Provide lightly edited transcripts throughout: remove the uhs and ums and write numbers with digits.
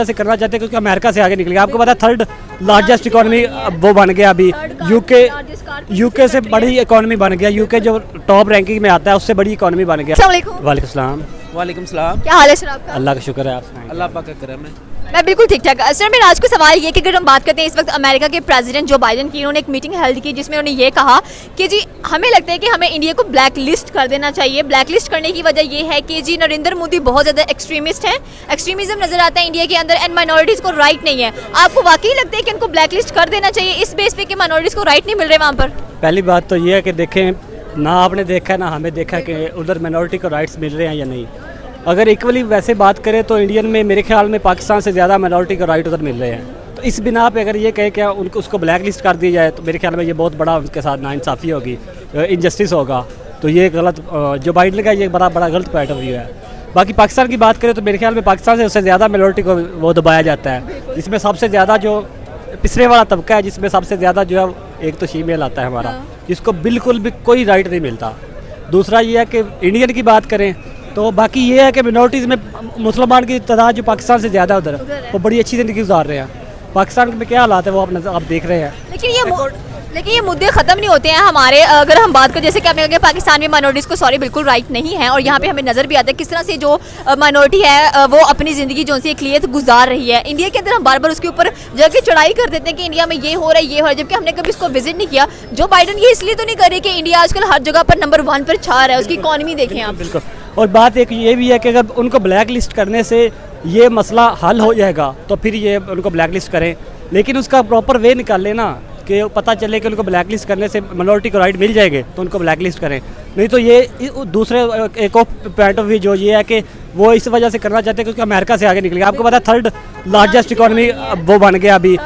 से करना चाहते हैं क्योंकि अमेरिका से आगे निकल गया। आपको पता है थर्ड लार्जेस्ट इकोनॉमी वो बन गया अभी। यूके से बड़ी इकोनॉमी बन गया। यूके जो टॉप रैंकिंग में आता है उससे बड़ी इकोनॉमी बन गया। वालेकुम सलाम। वालेकुम सलाम। क्या हाल है सर आपका? अल्लाह का शुक्र है। आप सुनाइए। अल्लाह पाक का करम है। मैं बिल्कुल ठीक ठाक। सर मेरा आज का सवाल ये कि अगर हम बात करते हैं इस वक्त अमेरिका के प्रेसिडेंट जो बाइडेन की, उन्होंने एक मीटिंग हेल्ड की जिसमें उन्होंने ये कहा कि जी हमें लगता है कि हमें इंडिया को ब्लैक लिस्ट कर देना चाहिए। ब्लैक लिस्ट करने की वजह ये है कि जी नरेंद्र मोदी बहुत ज़्यादा एक्सट्रीमिस्ट हैं, एक्सट्रीमिज्म नजर आता है इंडिया के अंदर एंड माइनॉरिटीज़ को राइट नहीं है। आपको वाकई लगता है कि उनको ब्लैक लिस्ट कर देना चाहिए इस बेस पे कि माइनॉरिटीज़ को राइट नहीं मिल रहे वहाँ पर? पहली बात तो ये है कि देखें, ना आपने देखा ना हमें देखा कि उधर माइनॉरिटी को राइट्स मिल रहे हैं या नहीं। अगर इक्वली वैसे बात करें तो इंडियन में मेरे ख्याल में पाकिस्तान से ज़्यादा माइनॉरिटी को राइट उधर मिल रहे हैं। तो इस बिना पे अगर ये कहे कि उनको उसको ब्लैक लिस्ट कर दिया जाए तो मेरे ख्याल में ये बहुत बड़ा उनके साथ नाइंसाफ़ी होगी, इनजस्टिस होगा। तो ये गलत, जो बाइडेन का ये बड़ा गलत पॉइंट ऑफ व्यू है। बाकी पाकिस्तान की बात करें तो मेरे ख्याल में पाकिस्तान से उससे ज़्यादा माइनॉरिटी को वो दबाया जाता है। इसमें सबसे ज़्यादा जो पिछड़े वाला तबका है जिसमें सबसे ज़्यादा जो है एक तो शीमेल आता है हमारा, जिसको बिल्कुल भी कोई राइट नहीं मिलता। दूसरा ये है कि इंडियन की बात करें तो बाकी ये है कि मिनॉरिटीज़ में मुसलमान की तादाद जो पाकिस्तान से ज़्यादा उधर वो बड़ी अच्छी ज़िंदगी गुजार रहे हैं। पाकिस्तान में क्या हालात है वो आप देख रहे हैं। लेकिन ये मुद्दे ख़त्म नहीं होते हैं हमारे। अगर हम बात करें जैसे कि आपने कहा कि पाकिस्तान में माइनॉरिटीज़ को बिल्कुल राइट नहीं है और यहाँ पे हमें नज़र भी आता है किस तरह से जो माइनॉरिटी है वो अपनी ज़िंदगी जो सी क्लियर गुजार रही है। इंडिया के अंदर हम बार बार उसके ऊपर जाके चढ़ाई कर देते हैं कि इंडिया में ये हो रहा है ये हो रहा है, जबकि हमने कभी इसको विजिट नहीं किया। जो बाइडेन ये इसलिए तो नहीं करे कि इंडिया आजकल हर जगह पर नंबर 1 पर छा रहा है, उसकी इकॉनमी देखें आप। बिल्कुल। और बात एक ये भी है कि अगर उनको ब्लैक लिस्ट करने से ये मसला हल हो जाएगा तो फिर ये उनको ब्लैक लिस्ट करें, लेकिन उसका प्रॉपर वे निकाल लेना कि पता चले कि उनको ब्लैक लिस्ट करने से माइनॉरिटी को राइट मिल जाएंगे तो उनको ब्लैक लिस्ट करें। नहीं तो ये दूसरे एक और पॉइंट ऑफ व्यू जो ये है कि वो इस वजह से करना चाहते हैं क्योंकि अमेरिका से आगे निकल गया। आपको पता है थर्ड लार्जेस्ट इकोनॉमी वो बन गया अभी।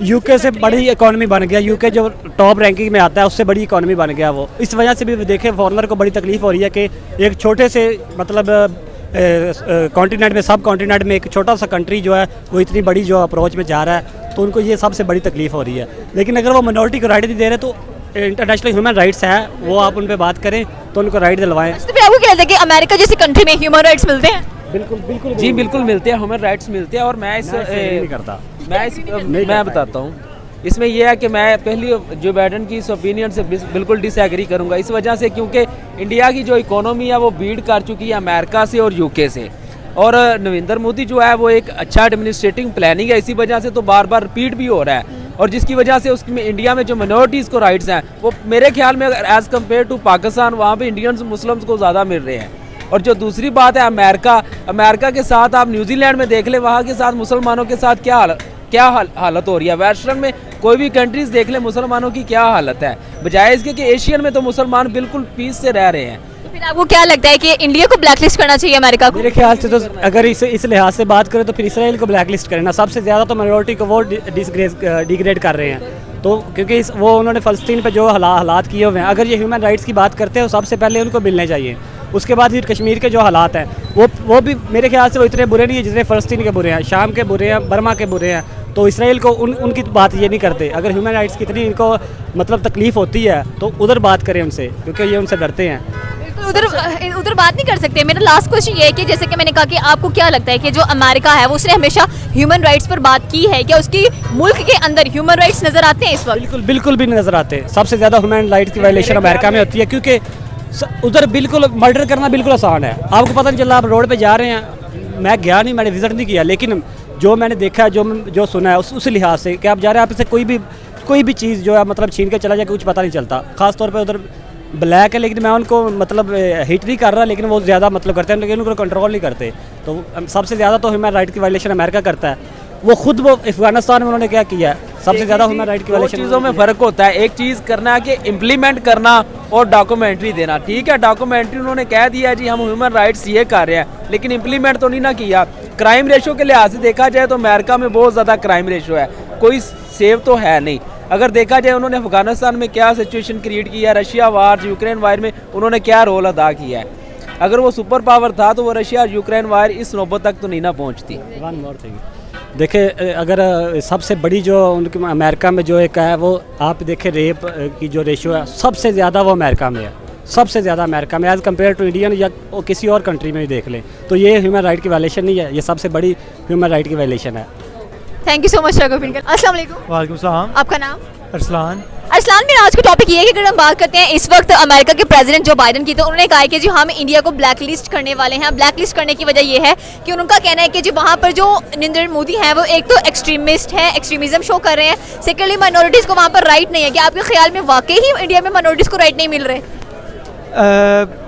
यूके से बड़ी इकोनॉमी बन गया। यूके जो टॉप रैंकिंग में आता है उससे बड़ी इकोनॉमी बन गया वो। इस वजह से भी देखें फॉरेनर को बड़ी तकलीफ हो रही है कि एक छोटे से मतलब कॉन्टिनेंट में, सब कॉन्टिनेंट में एक छोटा सा कंट्री जो है वो इतनी बड़ी जो अप्रोच में जा रहा है तो उनको ये सबसे बड़ी तकलीफ हो रही है। लेकिन अगर वो माइनॉरिटी को राइट नहीं दे रहे तो इंटरनेशनल ह्यूमन राइट्स है वो आप उन पर बात करें तो उनको राइट दिलवाएं। तो फिर आपको क्या लगता है कि अमेरिका जैसी कंट्री में ह्यूमन राइट्स मिलते हैं? बिल्कुल जी बिल्कुल मिलते हैं, ह्यूमन राइट्स मिलते हैं। और मैं बताता हूँ इसमें यह है कि मैं पहली जो बाइडेन की इस ओपिनियन से बिल्कुल डिसएग्री करूंगा इस वजह से क्योंकि इंडिया की जो इकोनॉमी है वो बीट कर चुकी है अमेरिका से और यूके से। और नरेंद्र मोदी जो है वो एक अच्छा एडमिनिस्ट्रेटिंग प्लानिंग है, इसी वजह से तो बार बार रिपीट भी हो रहा है। और जिसकी वजह से उसमें इंडिया में जो मिनॉरिटीज़ को राइट्स हैं वो मेरे ख्याल में एज़ कम्पेयर टू पाकिस्तान वहाँ पे इंडियंस मुस्लिम्स को ज़्यादा मिल रहे हैं। और जो दूसरी बात है अमेरिका के साथ आप न्यूजीलैंड में देख लें, वहाँ के साथ मुसलमानों के साथ क्या हालत हो रही है। वेस्टर्न में कोई भी कंट्रीज देख ले मुसलमानों की क्या हालत है, बजाय इसके कि एशियन में तो मुसलमान बिल्कुल पीस से रह रहे हैं। फिर आपको क्या लगता है कि इंडिया को ब्लैकलिस्ट करना चाहिए अमेरिका को? मेरे ख्याल से तो अगर इस लिहाज से बात करें तो फिर इसराइल को ब्लैकलिस्ट करें ना। सबसे ज़्यादा तो माइनॉरिटी को वो डिग्रेड कर रहे हैं तो क्योंकि वो उन्होंने फ़लस्तीन पे जो हालात किए हुए हैं। अगर ये ह्यूमन राइट्स की बात करते हैं तो सबसे पहले उनको मिलने चाहिए। उसके बाद फिर कश्मीर के जो हालात हैं वो भी मेरे ख्याल से वो इतने बुरे नहीं है जितने फ़लस्तीन के बुरे हैं, शाम के बुरे हैं, बर्मा के बुरे हैं। तो इसराइल को उनकी बात ये नहीं करते। अगर ह्यूमन राइट्स की इतनी इनको मतलब तकलीफ़ होती है तो उधर बात करें उनसे, क्योंकि ये उनसे डरते हैं। उधर बात नहीं कर सकते। मेरा लास्ट क्वेश्चन ये है कि जैसे कि मैंने कहा कि आपको क्या लगता है कि जो अमेरिका है वो उसने हमेशा ह्यूमन राइट्स पर बात की है, क्या उसकी मुल्क के अंदर ह्यूमन राइट्स नज़र आते हैं इस वक्त? बिल्कुल भी नहीं नज़र आते। सबसे ज़्यादा ह्यूमन राइट्स की वायलेशन अमेरिका में होती है क्योंकि उधर बिल्कुल मर्डर करना बिल्कुल आसान है। आपको पता नहीं चला, आप रोड पर जा रहे हैं, मैं गया नहीं, मैंने विजिट नहीं किया, लेकिन जो मैंने देखा है जो सुना है उस लिहाज से कि आप जा रहे हैं, आपसे कोई भी चीज़ जो है मतलब छीन के चला जाए कुछ पता नहीं चलता। ख़ास तौर पे उधर ब्लैक है, लेकिन मैं उनको मतलब हिट नहीं कर रहा, लेकिन वो ज़्यादा मतलब करते हैं, लेकिन उनको कंट्रोल नहीं करते। तो सबसे ज़्यादा तो ह्यूमन राइट की वायलेशन अमेरिका करता है। वो अफगानिस्तान में उन्होंने क्या किया है, सबसे ज़्यादा ह्यूमन राइट की वायलेशन। चीज़ों में फ़र्क होता है, एक चीज़ करना है कि इम्प्लीमेंट करना और डॉक्यूमेंट्री देना। ठीक है, डॉक्यूमेंट्री उन्होंने कह दिया जी हम ह्यूमन राइट्स ये कर रहे हैं, लेकिन इम्प्लीमेंट तो नहीं ना किया। क्राइम रेशो के लिहाज से देखा जाए तो अमेरिका में बहुत ज़्यादा क्राइम रेशो है, कोई सेव तो है नहीं। अगर देखा जाए उन्होंने अफगानिस्तान में क्या सिचुएशन क्रिएट किया, रशिया वार, यूक्रेन वार में उन्होंने क्या रोल अदा किया है। अगर वो सुपर पावर था तो वो रशिया और यूक्रेन वार इस नौबत तक तो नहीं ना पहुँचती। देखिए, अगर सबसे बड़ी जो उनके अमेरिका में जो एक है वो आप देखें रेप की जो रेशियो है सबसे ज़्यादा वो अमेरिका में है। सबसे ज़्यादा अमेरिका में एज़ कम्पेयर टू इंडियन या किसी और कंट्री में भी देख लें, तो ये ह्यूमन राइट की वायलेशन नहीं है, ये सबसे बड़ी ह्यूमन राइट की वायलेशन है। Thank you so much Raghu पिनकर। अस्सलाम वालेकुम। वालेकुम सलाम। आपका नाम? अरसलान। अरसलान, मेरा आज का टॉपिक ये है कि अगर हम बात करते हैं इस वक्त अमेरिका के प्रेसिडेंट जो बाइडन की, तो उन्होंने कहा है कि जी हम इंडिया को ब्लैक लिस्ट करने वाले हैं। ब्लैक लिस्ट करने की वजह ये है कि उनका कहना है कि जी वहाँ पर जो नरेंद्र मोदी हैं वो एक तो एक्सट्रीमिस्ट है, एक्सट्रीमिज्म शो कर रहे हैं, सेकेंडली माइनॉरिटीज़ को वहाँ पर राइट नहीं है। कि आपके ख्याल में वाकई ही इंडिया में माइनॉरिटीज़ को राइट नहीं मिल रहे?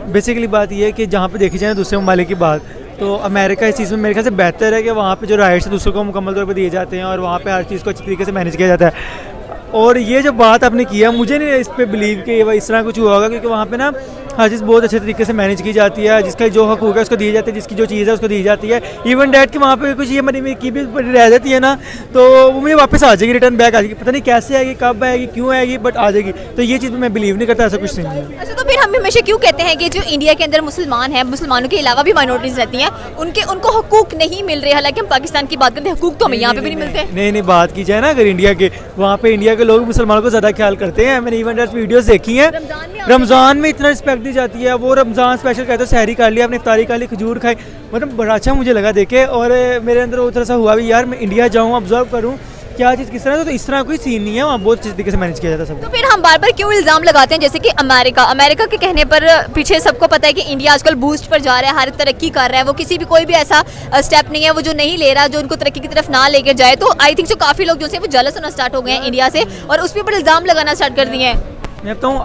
बेसिकली बात ये है कि जहाँ पे देखी जाए दूसरे ममालिक की बात, तो अमेरिका इस चीज़ में मेरे ख्याल से बेहतर है कि वहाँ पे जो राइट्स दूसरों को मुकम्मल तौर पे दिए जाते हैं और वहाँ पे हर चीज़ को अच्छी तरीके से मैनेज किया जाता है। और ये जो बात आपने किया, मुझे नहीं इस पे बिलीव कि इस तरह कुछ हुआ होगा, क्योंकि वहाँ पे ना हर चीज़ बहुत अच्छे तरीके से मैनेज की जाती है, जिसका जो हकूक़ है उसको दिए जाते हैं, जिसकी जो चीज़ है उसको दी जाती है। इवन डैट कि वहाँ पे कुछ ये मनी की भी रह जाती है ना, तो वो मुझे वापस आ जाएगी, रिटर्न बैक आ जाएगी, पता नहीं कैसे आएगी, कब आएगी, क्यों आएगी, बट आ जाएगी। तो ये चीज़ मैं बिलीव नहीं करता, ऐसा कुछ नहीं है। अच्छा, तो फिर हम हमेशा क्यों कहते हैं कि जो इंडिया के अंदर मुसलमान हैं, मुसलमानों के अलावा भी माइनॉरिटीज़ रहती हैं, उनको हकूक़ नहीं मिल रहे? हालांकि हम पाकिस्तान की बात करते हैं, हकूक़ तो हमें यहाँ पे भी नहीं मिलते। नहीं, बात की जाए ना अगर इंडिया के, वहाँ पे इंडिया के लोग मुसलमानों को ज़्यादा ख्याल करते हैं। मैंने इवन वीडियोस देखी हैं, रमज़ान में इतना रिस्पेक्ट दी जाती है। वो रमज़ान स्पेशल कहते हैं, सहरी कर लिया, अपनी इफ्तारी कर ली, खजूर खाई, मतलब बड़ा अच्छा मुझे लगा देखे। और मेरे अंदर वो तरह सा हुआ भी, यार मैं इंडिया जाऊँ, ऑब्जर्व करूँ क्या चीज़ किस तरह, तो इस तरह कोई सीन नहीं है वहाँ, बहुत अच्छी तरीके से मैनेज किया जाता है सब। तो फिर हम बार बार क्यों इल्ज़ाम लगाते हैं, जैसे कि अमेरिका के कहने पर पीछे सबको पता है कि इंडिया आजकल बूस्ट पर जा रहा है, हर तरक्की कर रहा है, वो किसी भी कोई भी ऐसा स्टेप नहीं है वो जो नहीं ले रहा, जो उनको तरक्की की तरफ ना लेकर जाए। तो आई थिंक सो काफ़ी लोग जो है वो जलस होना स्टार्ट हो गए हैं इंडिया से और उस पर इल्ज़ाम लगाना स्टार्ट कर दिए हैं। मैं बताऊँ,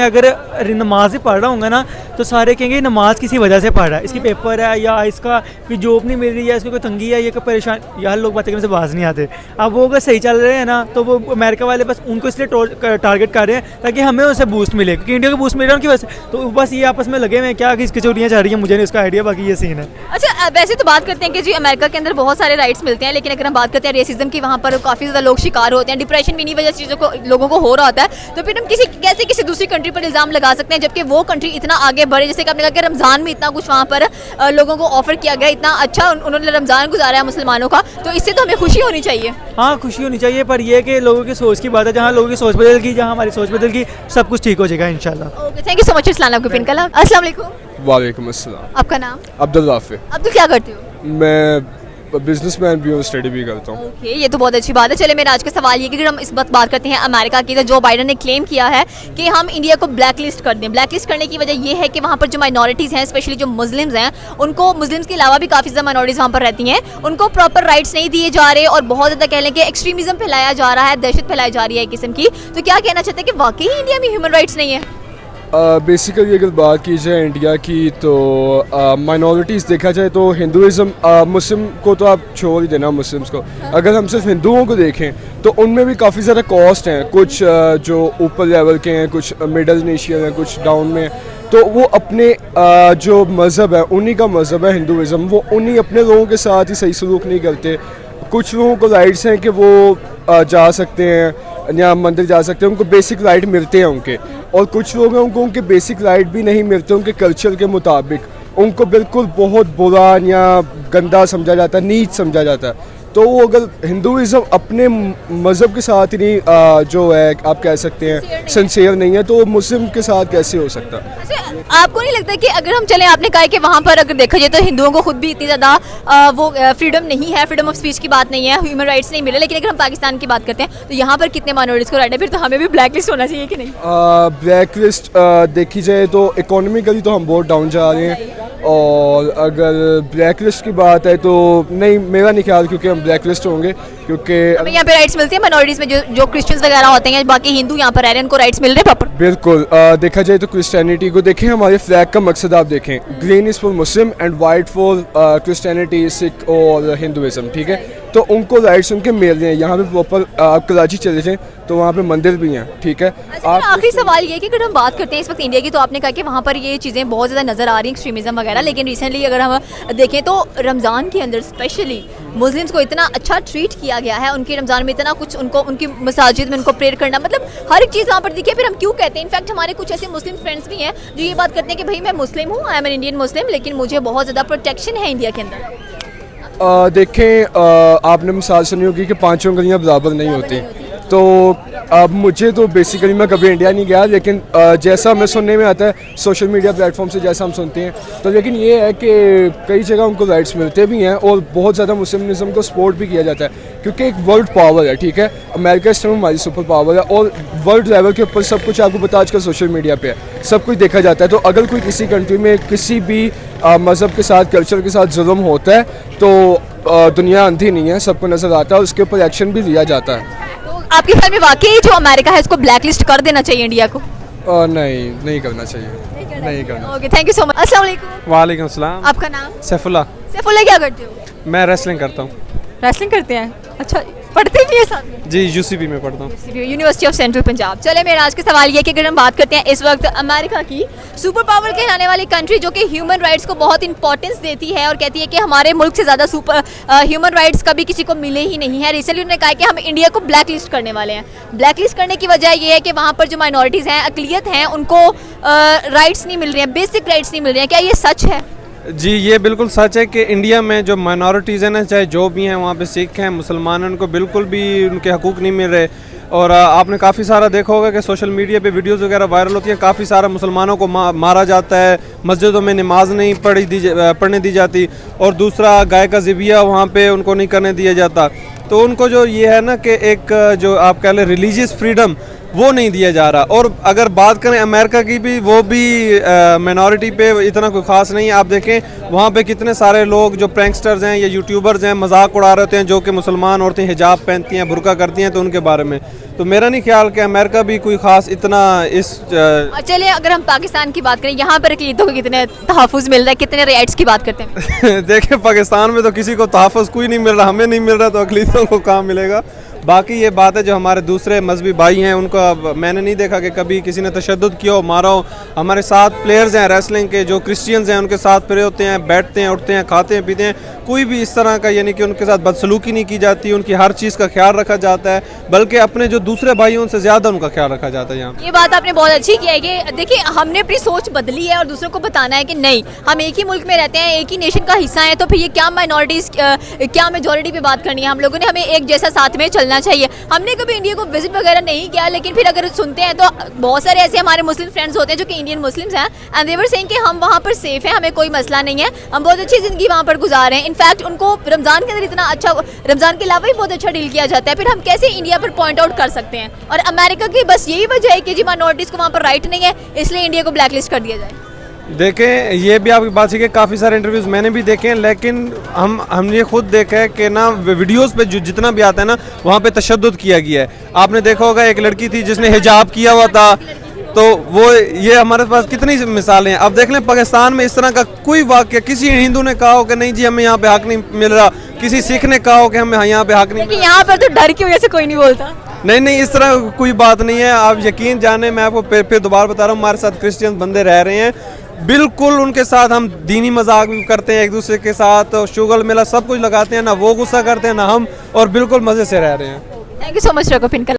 अगर नमाज ही पढ़ रहा हूँ ना, तो सारे कहेंगे नमाज किसी वजह से पढ़ रहा है, इसकी पेपर है या इसका कोई जॉब नहीं मिल रही है, इसको कोई तंगी है, ये कोई परेशान, यार लोग बातें करने से बाज नहीं आते। अब वो अगर सही चल रहे हैं ना, तो वो अमेरिका वाले बस उनको इसलिए टारगेट कर रहे हैं ताकि हमें उससे बूस्ट मिले, क्योंकि इंडिया को बूस्ट मिल रहा है उनकी वजह से। तो बस ये आपस में लगे हुए हैं, क्या किसकी चोरियाँ चल रही हैं, मुझे नहीं उसका आइडिया, बाकी ये सीन है। अच्छा, वैसे तो बात करते हैं कि जी अमेरिका के अंदर बहुत सारे राइट्स मिलते हैं, लेकिन अगर हम बात करते हैं रेसिज्म की, वहाँ पर काफ़ी ज़्यादा लोग शिकार होते हैं, डिप्रेशन भी इन्हीं वजह से चीज़ों को लोगों को हो रहा होता है। तो फिर हम कैसे किसी दूसरी कंट्री पर इल्ज़ाम लगा सकते हैं, जबकि वो कंट्री इतना आगे बढ़े? जैसे कि आपने कहा कि रमज़ान में इतना कुछ वहाँ पर लोगों को ऑफर किया गया, इतना अच्छा उन्होंने रमज़ान गुजारा है मुसलमानों का, तो इससे तो हमें खुशी होनी चाहिए। हाँ, खुशी होनी चाहिए, पर यह कि लोगों की सोच की बात है, जहाँ लोगों की सोच बदल गई, जहाँ हमारी सोच बदल गई, सब कुछ ठीक हो जाएगा इंशाल्लाह। Okay, thank you so much इस्लाम आपको पिन। अस्सलाम वालेकुम। वालेकुम अस्सलाम। आपका नाम? अब्दुल राफी। अब्दुल, क्या करते हो? मैं बिजनेसमैन भी हूँ, स्टडी भी करता हूँ। ओके, ये तो बहुत अच्छी बात है। चले, मेरा आज का सवाल ये कि अगर हम इस बात करते हैं अमेरिका की, तो जो बाइडन ने क्लेम किया है कि हम इंडिया को ब्लैक लिस्ट कर दें। ब्लैक लिस्ट करने की वजह ये है कि वहाँ पर जो माइनॉरिटीज़ हैं, स्पेशली जो मुस्लिम्स हैं, उनको, मुस्लिम्स के अलावा भी काफ़ी ज़्यादा माइनॉरिटीज़ वहाँ पर रहती हैं, उनको प्रॉपर राइट्स नहीं दिए जा रहे और बहुत ज़्यादा कह लें कि एक्सट्रीमिज्म फैलाया जा रहा है, दहशत फैलाई जा रही है एक किस्म की। तो क्या कहना चाहते हैं कि वाकई इंडिया में ह्यूमन राइट्स नहीं है? बेसिकली अगर बात की जाए इंडिया की, तो माइनॉरिटीज़ देखा जाए तो हिंदुज़म, मुस्लिम को तो आप छोड़ ही देना, मुस्लिम्स को अगर हम सिर्फ हिंदुओं को देखें तो उनमें भी काफ़ी ज़्यादा कॉस्ट हैं, कुछ जो ऊपर लेवल के हैं, कुछ मिडल नेशियन हैं, कुछ डाउन में। तो वो अपने जो मज़हब है, उन्हीं का मज़हब है हिंदुज़म, वो उन्हीं अपने लोगों के साथ ही सही सलूक नहीं करते। कुछ लोगों को राइट्स हैं कि वो जा सकते हैं या मंदिर जा सकते हैं, उनको बेसिक राइट मिलते हैं उनके, और कुछ लोग हैं उनको उनके बेसिक राइट भी नहीं मिलते उनके कल्चर के मुताबिक, उनको बिल्कुल बहुत बुरा या गंदा समझा जाता है, नीच समझा जाता है। तो वो अगर हिंदुइज़्म अपने मज़हब के साथ ही नहीं जो है आप कह सकते हैं सिंसियर नहीं है, तो मुस्लिम के साथ कैसे हो सकता है? अच्छा, आपको नहीं लगता कि अगर हम चलें, आपने कहा कि वहाँ पर अगर देखा जाए तो हिंदुओं को खुद भी इतनी ज़्यादा वो फ्रीडम नहीं है, फ्रीडम ऑफ स्पीच की बात नहीं है, ह्यूमन राइट्स नहीं मिले, लेकिन अगर हम पाकिस्तान की बात करते हैं तो यहाँ पर कितने माइनॉरिटीज़ को राइट है, फिर तो हमें भी ब्लैक लिस्ट होना चाहिए कि नहीं? ब्लैक लिस्ट देखी जाए तो इकोनॉमिकली तो हम बहुत डाउन जा रहे हैं, और अगर ब्लैक लिस्ट की बात है तो नहीं, मेरा नहीं ख्याल, क्योंकि हम ब्लैक लिस्ट होंगे, क्योंकि हमें यहाँ पे राइट्स मिलती है माइनॉरिटीज़ में, जो क्रिश्चियंस वगैरह होते हैं, बाकी हिंदू यहाँ पर रह रहे हैं, उनको राइट्स मिल रहे हैं प्रॉपर? बिल्कुल। देखा जाए तो क्रिश्चियनिटी को देखें, हमारे फ्लैग का मकसद आप देखें, green is for Muslim and white for Christianity, Sikh और हिंदुइज़म, ठीक है? तो उनको राइट्स उनके मिल रहे हैं। यहाँ पे प्रॉपर आप कराची चले जाएँ तो वहाँ पे मंदिर भी हैं, ठीक है? अच्छा, आखिरी सवाल ये कि अगर हम बात करते हैं इस वक्त इंडिया की, तो आपने कहा कि वहाँ पर ये चीज़ें बहुत ज़्यादा नज़र आ रही हैं, एक्सट्रीमिज्म वगैरह, लेकिन रिसेंटली अगर हम देखें तो रमज़ान के अंदर स्पेशली मुस्लिम्स को इतना अच्छा ट्रीट किया गया है, उनके रमज़ान में इतना कुछ, उनको उनकी मसाजिद में उनको प्रेयर करना, मतलब हर एक चीज़ वहाँ पर दिखी है। फिर हम क्यों कहते हैं, इनफैक्ट हमारे कुछ ऐसे मुस्लिम फ्रेंड्स भी हैं जो ये बात करते हैं कि भाई मैं मुस्लिम हूँ, I am an Indian Muslim, लेकिन मुझे बहुत ज़्यादा प्रोटेक्शन है इंडिया के अंदर। देखें, आपने मिसाल सुनी होगी कि पांचों गलियाँ बराबर नहीं होती, तो अब मुझे तो बेसिकली मैं कभी इंडिया नहीं गया, लेकिन जैसा हमें सुनने में आता है सोशल मीडिया प्लेटफॉर्म से जैसा हम सुनते हैं, तो लेकिन ये है कि कई जगह उनको राइट्स मिलते भी हैं और बहुत ज़्यादा मुस्लिमिज़म को सपोर्ट भी किया जाता है, क्योंकि एक वर्ल्ड पावर है, ठीक है। अमेरिका इस टाइम हमारी सुपर पावर है और वर्ल्ड लेवल के ऊपर सब कुछ आपको पता आजकल सोशल मीडिया पे है, सब कुछ देखा जाता है। तो अगर कोई किसी कंट्री में किसी भी मज़हब के साथ, कल्चर के साथ जुल्म होता है तो दुनिया अंधी नहीं है, सबको नज़र आता है और उसके ऊपर एक्शन भी लिया जाता है। तो आपके ख्याल में वाकई जो अमेरिका है इसको ब्लैक लिस्ट कर देना चाहिए इंडिया को? नहीं करना चाहिए, नहीं करना। Okay, thank you so much. अस्सलाम वालेकुम। वालेकुम सलाम। आपका नाम? सैफुल्ला। सैफुल्लाह, क्या करते हो? मैं रेसलिंग करता हूँ। रेसलिंग करते हैं, अच्छा। पढ़ते भी है साथ में? जी, यूसीपी में पढ़ता हूँ। University of central Punjab. चले, मेरा आज का सवाल ये कि अगर हम बात करते हैं इस वक्त अमेरिका की, सुपर पावर कहलाने वाली कंट्री जो कि ह्यूमन राइट्स को बहुत इंपॉर्टेंस देती है और कहती है कि हमारे मुल्क से ज़्यादा ह्यूमन राइट्स कभी किसी को मिले ही नहीं है। रिसेंटली उन्होंने कहा कि हम इंडिया को ब्लैक लिस्ट करने वाले हैं। ब्लैक लिस्ट करने की वजह ये है कि वहाँ पर जो माइनॉरिटीज़ हैं, अकलियत हैं, उनको राइट्स नहीं मिल रहे हैं, बेसिक राइट्स नहीं मिल रहे हैं। क्या ये सच है? जी, ये बिल्कुल सच है कि इंडिया में जो माइनॉरिटीज़ हैं ना, चाहे जो भी हैं, वहाँ पे सिख हैं, मुसलमान हैं, उनको बिल्कुल भी उनके हकूक़ नहीं मिल रहे। और आपने काफ़ी सारा देखा होगा कि सोशल मीडिया पे वीडियोस वगैरह वायरल होती हैं, काफ़ी सारा मुसलमानों को मारा जाता है, मस्जिदों में नमाज नहीं पढ़ने दी जाती, और दूसरा गाय का ज़िबिया वहाँ पे उनको नहीं करने दिया जाता। तो उनको जो ये है ना कि एक जो आप कह लें रिलीजियस फ्रीडम, वो नहीं दिया जा रहा। और अगर बात करें अमेरिका की भी, वो भी मिनॉरिटी पे इतना कोई ख़ास नहीं है। आप देखें वहाँ पे कितने सारे लोग जो प्रैंकस्टर्स हैं या यूट्यूबर्स हैं, मजाक उड़ा रहे होते हैं, जो कि मुसलमान औरतें हिजाब पहनती हैं, बुर्का करती हैं, तो उनके बारे में तो मेरा नहीं ख्याल कि अमेरिका भी कोई ख़ास इतना इस चलिए, अगर हम पाकिस्तान की बात करें, यहाँ पर अक़लीतों को कितने तहफ़्फ़ुज़ मिल रहा है, कितने राइट्स की बात करते हैं? देखें, पाकिस्तान में तो किसी को तहफ़्फ़ुज़ कोई नहीं मिल रहा, हमें नहीं मिल रहा, तो अक़लीतों को कहाँ मिलेगा। बाकी ये बात है जो हमारे दूसरे मजहबी भाई हैं, उनको अब मैंने नहीं देखा कि कभी किसी ने तशद्दुद किया हो, मारा हो। हमारे साथ प्लेयर्स हैं रेसलिंग के, जो क्रिश्चियंस हैं, उनके साथ फिरे होते हैं, बैठते हैं, उठते हैं, खाते हैं, पीते हैं, कोई भी इस तरह का यानी कि उनके साथ बदसलूकी नहीं की जाती, उनकी हर चीज़ का ख्याल रखा जाता है, बल्कि अपने जो दूसरे भाई हैं उनसे ज़्यादा उनका ख्याल रखा जाता है। यहाँ ये बात आपने बहुत अच्छी की है कि देखिए, हमने अपनी सोच बदली है और दूसरों को बताना है कि नहीं, हम एक ही मुल्क में रहते हैं, एक ही नेशन का हिस्सा है, तो फिर ये क्या माइनॉरिटीज़, क्या मेजॉरिटी पे बात करनी है। हम लोगों ने, हमें एक जैसा साथ में चलना चाहिए। हमने कभी इंडिया को विजिट वगैरह नहीं किया, लेकिन फिर अगर सुनते हैं तो बहुत सारे ऐसे हमारे मुस्लिम फ्रेंड्स होते हैं जो कि इंडियन मुस्लिम्स हैं, एंड दे वर सेइंग कि हम वहाँ पर सेफ हैं, हमें कोई मसला नहीं है, हम बहुत अच्छी ज़िंदगी वहाँ पर गुजार रहे हैं। इनफैक्ट उनको रमज़ान के अंदर इतना अच्छा, रमज़ान के अलावा भी बहुत अच्छा डील किया जाता है। फिर हम कैसे इंडिया पर पॉइंट आउट कर सकते हैं? और अमेरिका की बस यही वजह है कि जी माइनॉरिटीज़ को वहाँ पर राइट नहीं है, इसलिए इंडिया को ब्लैक लिस्ट कर दिया जाए। देखें, ये भी आपकी बात है कि काफ़ी सारे इंटरव्यूज़ मैंने भी देखे हैं, लेकिन हमने खुद देखा है कि ना वीडियोस पे जो जितना भी आता है ना, वहाँ पे तशद्दुद किया गया है। आपने देखा होगा एक लड़की थी जिसने हिजाब किया हुआ था, तो वो ये हमारे पास कितनी मिसालें हैं। अब देख लें पाकिस्तान में इस तरह का कोई वाक़या, किसी हिंदू ने कहा हो कि नहीं जी हमें यहाँ पे हक नहीं मिल रहा, किसी सिख ने कहा हो कि हमें यहाँ पे हक नहीं मिल रहा। यहाँ पर तो डर की वजह से कोई नहीं बोलता। नहीं, इस तरह कोई बात नहीं है। आप यकीन जाने, मैं आपको फिर दोबारा बता रहा हूँ, हमारे साथ क्रिश्चियन बंदे रह रहे हैं, बिल्कुल उनके साथ हम दीनी मजाक भी करते हैं, एक दूसरे के साथ शुगल मेला सब कुछ लगाते हैं, ना वो गुस्सा करते हैं ना हम, और बिल्कुल मज़े से रह रहे हैं। Thank you so much Raghu pinnacle.